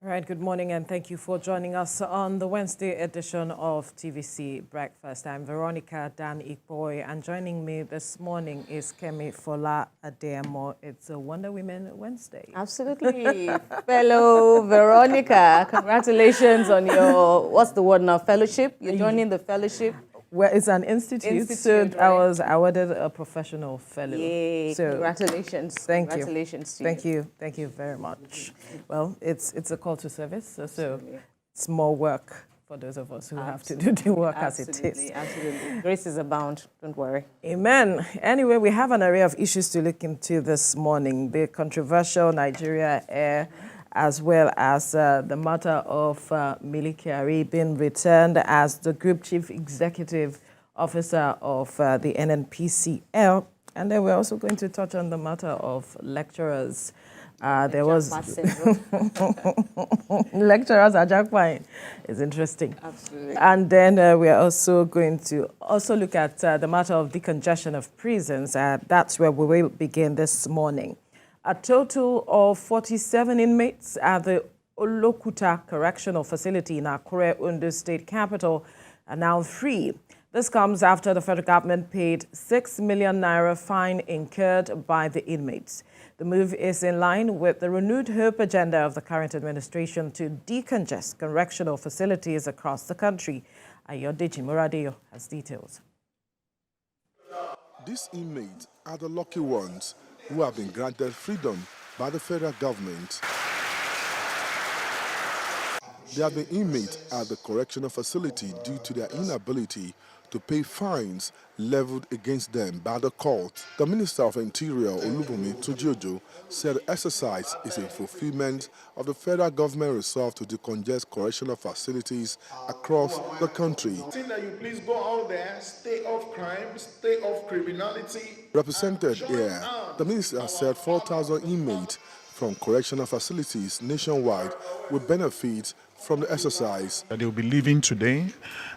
All right, good morning and thank you for joining us on the Wednesday edition of TVC Breakfast. I'm Veronica Ikpoyi, and joining me this morning is Kemi Fola-Adeyemo. It's a Wonder Women Wednesday. Absolutely. Fellow Veronica, congratulations on your, what's the word now, fellowship? You're joining the fellowship. Well, it's an institute, so Right? I was awarded a professional fellow. Yay, so congratulations. Congratulations to you. Thank you very much. Well, it's a call to service, so it's more work for those of us who have to do the work as it is. Absolutely. Grace is abound, don't worry. Amen. Anyway, we have an array of issues to look into this morning. The controversial Nigeria Air, as well as the matter of Miliki being returned as the Group Chief Executive Officer of the NNPCL. And then we're also going to touch on the matter of lecturers. There was lecturers at Jackpine. It's interesting. Absolutely. And then we are also going to look at the matter of decongestion of prisons. That's where we will begin this morning. A total of 47 inmates at the Olokuta Correctional Facility in Akure, Ondo State Capital, are now free. This comes after the federal government paid 6 million naira fine incurred by the inmates. The move is in line with the renewed hope agenda of the current administration to decongest correctional facilities across the country. Ayodeji Moradeyo has details. These inmates are the lucky ones who have been granted freedom by the federal government. They have been inmates at the correctional facility due to their inability to pay fines leveled against them by the court. The Minister of Interior, Olubunmi Tunji-Ojo, said the exercise is in fulfillment of the federal government resolve to decongest correctional facilities across the country. That you please go out there, stay off crime, stay off criminality. Represented here, the minister said 4,000 inmates from correctional facilities nationwide will benefit from the exercise. They will be leaving today.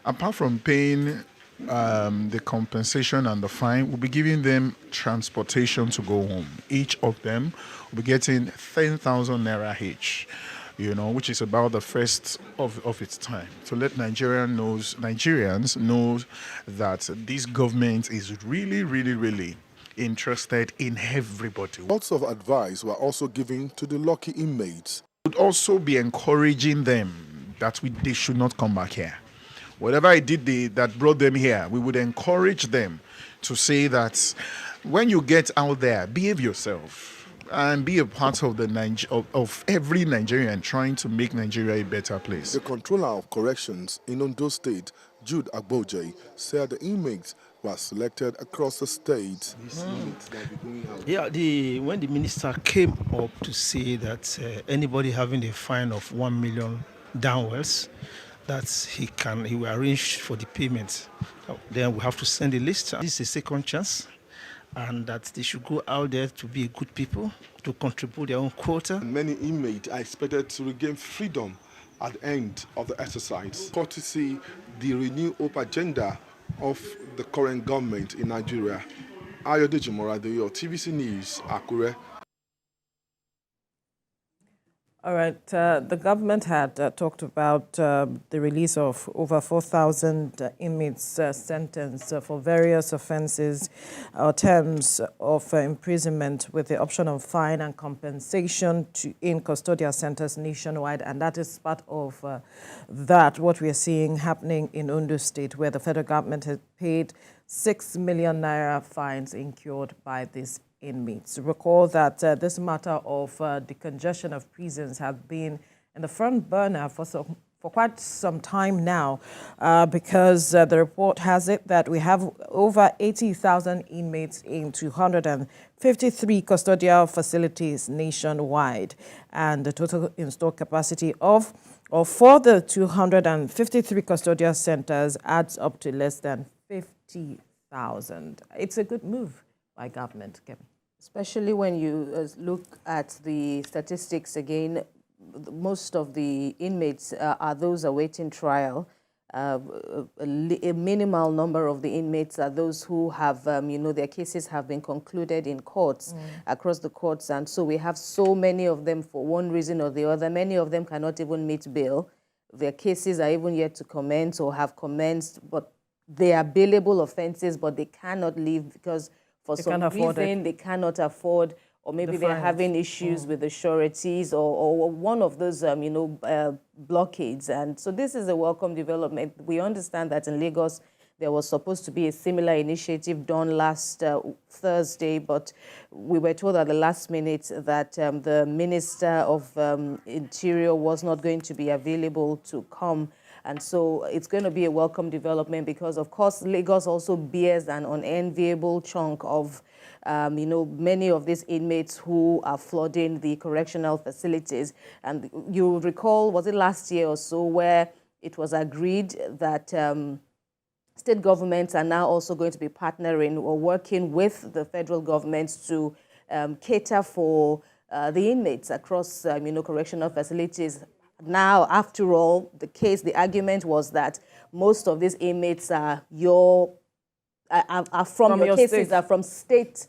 Apart from paying the compensation and the fine, we'll be giving them transportation to go home. Each of them will be getting 10,000 naira each, which is about the first of its time. To let Nigerians know that this government is really interested in everybody. Lots of advice were also given to the lucky inmates. Would also be encouraging them that they should not come back here. Whatever I did that brought them here, we would encourage them to say that when you get out there, behave yourself and be a part of of every Nigerian trying to make Nigeria a better place. The controller of corrections in Ondo State, Jude Agboje, said the inmates were selected across the state. Yeah, when the minister came up to say that anybody having a fine of 1 million downwards, that he will arrange for the payment. Then we have to send a list. This is a second chance, and that they should go out there to be good people, to contribute their own quota. Many inmates are expected to regain freedom at the end of the exercise, courtesy the renewed hope agenda of the current government in Nigeria. Ayodeji Moradeyo, TVC News, Akure. All right. The government had talked about the release of over 4,000 inmates sentenced for various offenses or terms of imprisonment with the option of fine and compensation in custodial centers nationwide. And that is part of what we are seeing happening in Ondo State, where the federal government has paid 6 million naira fines incurred by these inmates. Recall that this matter of decongestion of prisons has been in the front burner for quite some time now, because the report has it that we have over 80,000 inmates in 253 custodial facilities nationwide, and the total installed capacity for the 253 custodial centers adds up to less than 50,000. It's a good move by government, Kemi. Especially when you look at the statistics again, most of the inmates are those awaiting trial. a minimal number of the inmates are those who have, their cases have been concluded in courts, across the courts. And so we have so many of them for one reason or the other. Many of them cannot even meet bail. Their cases are even yet to commence or have commenced, but they are bailable offenses, but they cannot leave because for some reason they cannot afford, or maybe they're having issues with the sureties or one of those, blockades. And so this is a welcome development. We understand that in Lagos, there was supposed to be a similar initiative done last Thursday, but we were told at the last minute that the Minister of Interior was not going to be available to come. And so it's going to be a welcome development because, of course, Lagos also bears an unenviable chunk of, many of these inmates who are flooding the correctional facilities. And you recall, was it last year or so, where it was agreed that state governments are now also going to be partnering or working with the federal government to cater for the inmates across, correctional facilities. Now, after all, the argument was that most of these inmates are from your cases, are from state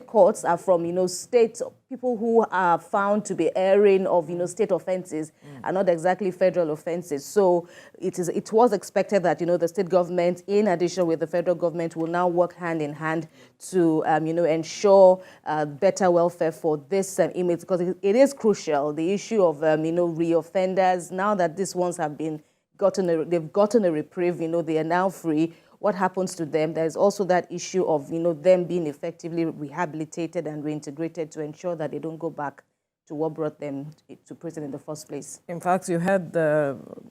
courts, are from, state people who are found to be erring of, state offenses, are not exactly federal offenses. So it was expected that, the state government, in addition with the federal government, will now work hand in hand to, ensure better welfare for this inmates, because it is crucial, the issue of, reoffenders. Now that these ones have they've gotten a reprieve, they are now free. What happens to them? There's also that issue of, them being effectively rehabilitated and reintegrated to ensure that they don't go back to what brought them to prison in the first place. In fact, you had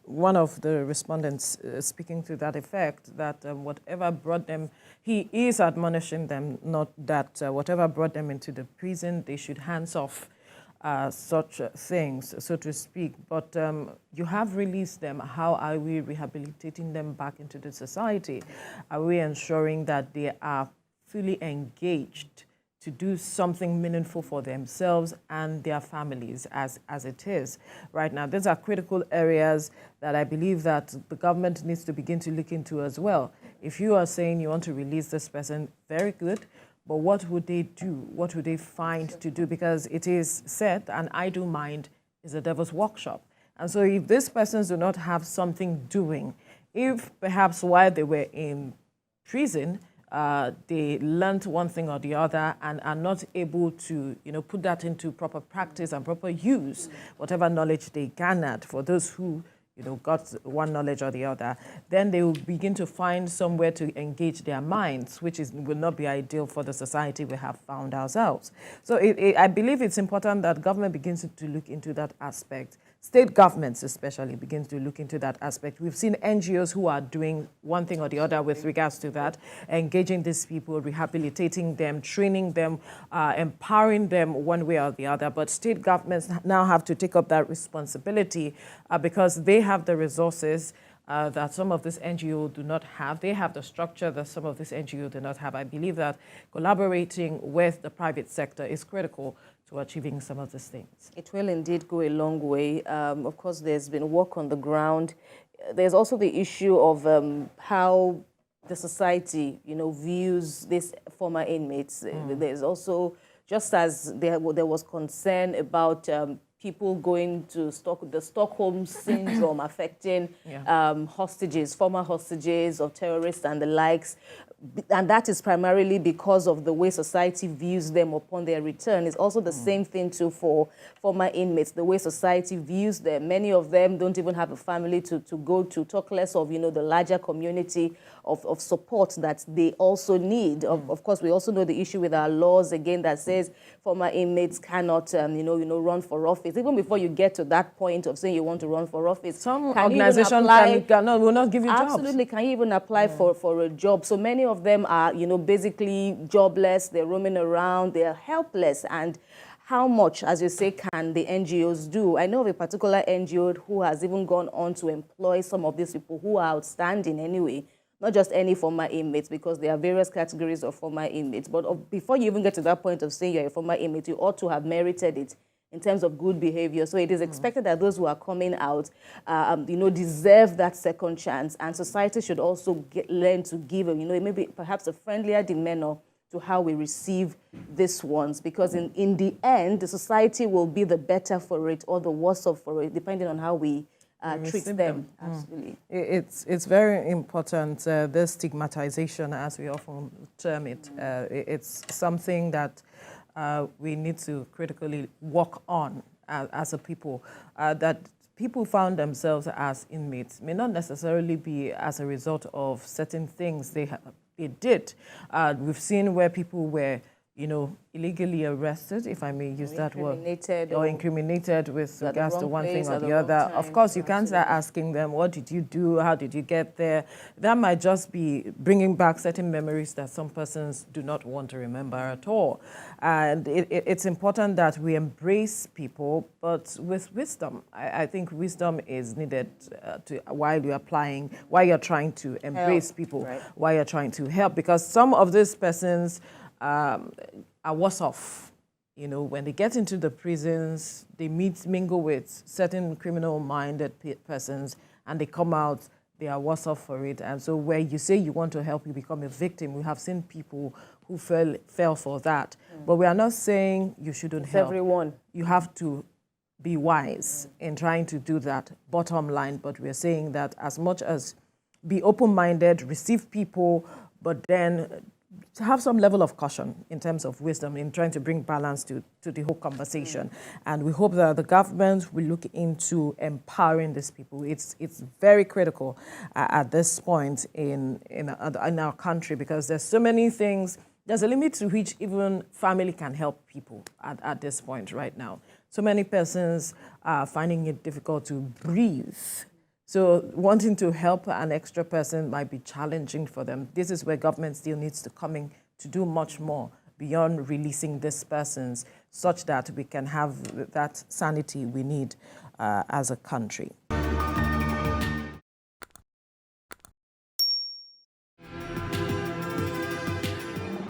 one of the respondents speaking to that effect, that whatever brought them, he is admonishing them, not that whatever brought them into the prison, they should hands off such things, so to speak. But you have released them. How are we rehabilitating them back into the society? Are we ensuring that they are fully engaged to do something meaningful for themselves and their families as it is right now? These are critical areas that I believe that the government needs to begin to look into as well. If you are saying you want to release this person, very good. But what would they do? What would they find to do? Because it is said, an idle mind is a devil's workshop. And so if these persons do not have something doing, if perhaps while they were in prison, they learned one thing or the other and are not able to, put that into proper practice and proper use, whatever knowledge they garnered, for those who got one knowledge or the other, then they will begin to find somewhere to engage their minds, which will not be ideal for the society we have found ourselves. So I believe it's important that government begins to look into that aspect. State governments especially begin to look into that aspect. We've seen NGOs who are doing one thing or the other with regards to that, engaging these people, rehabilitating them, training them, empowering them one way or the other. But state governments now have to take up that responsibility because they have the resources that some of this NGO do not have. They have the structure that some of this NGO do not have. I believe that collaborating with the private sector is critical to achieving some of these things. It will indeed go a long way. Of course, there's been work on the ground. There's also the issue of how the society, views these former inmates. There's also, just as there was concern about people going to the Stockholm syndrome affecting hostages, former hostages of terrorists and the likes. And that is primarily because of the way society views them upon their return. It's also the same thing too for former inmates, the way society views them. Many of them don't even have a family to go to, talk less of, the larger community of support that they also need. Of course, we also know the issue with our laws, again, that says former inmates cannot, run for office. Even before you get to that point of saying you want to run for office, some organizations will not give you jobs. Absolutely. Can you even apply for a job? So many of them are, basically jobless. They're roaming around. They're helpless. And how much, as you say, can the NGOs do? I know of a particular NGO who has even gone on to employ some of these people who are outstanding anyway, not just any former inmates, because there are various categories of former inmates. But before you even get to that point of saying you're a former inmate, you ought to have merited it in terms of good behavior. So it is expected that those who are coming out, deserve that second chance. And society should also learn to give, maybe perhaps a friendlier demeanor to how we receive these ones. Because in the end, the society will be the better for it or the worse off for it, depending on how we treat them. Absolutely. It's very important, this stigmatization, as we often term it. It's something that we need to critically work on as a people, that people found themselves as inmates may not necessarily be as a result of certain things they did. We've seen where people were, illegally arrested, if I may use that word, or incriminated with regards to one thing or the other. Of course, you can't start asking them, what did you do? How did you get there? That might just be bringing back certain memories that some persons do not want to remember at all. And it's important that we embrace people, but with wisdom. I think wisdom is needed while you're trying to embrace people, right, while you're trying to help, because some of these persons are worse off. When they get into the prisons, they mingle with certain criminal-minded persons, and they come out, they are worse off for it. And so where you say you want to help, you become a victim. We have seen people who fell for that. But we are not saying you shouldn't help. Everyone. You have to be wise in trying to do that, bottom line. But we're saying that as much as be open-minded, receive people, but then to have some level of caution in terms of wisdom in trying to bring balance to the whole conversation. And we hope that the government will look into empowering these people. It's very critical at this point in our country, because there's so many things. There's a limit to which even family can help people at this point right now. So many persons are finding it difficult to breathe. So wanting to help an extra person might be challenging for them. This is where government still needs to come in to do much more beyond releasing these persons, such that we can have that sanity we need as a country.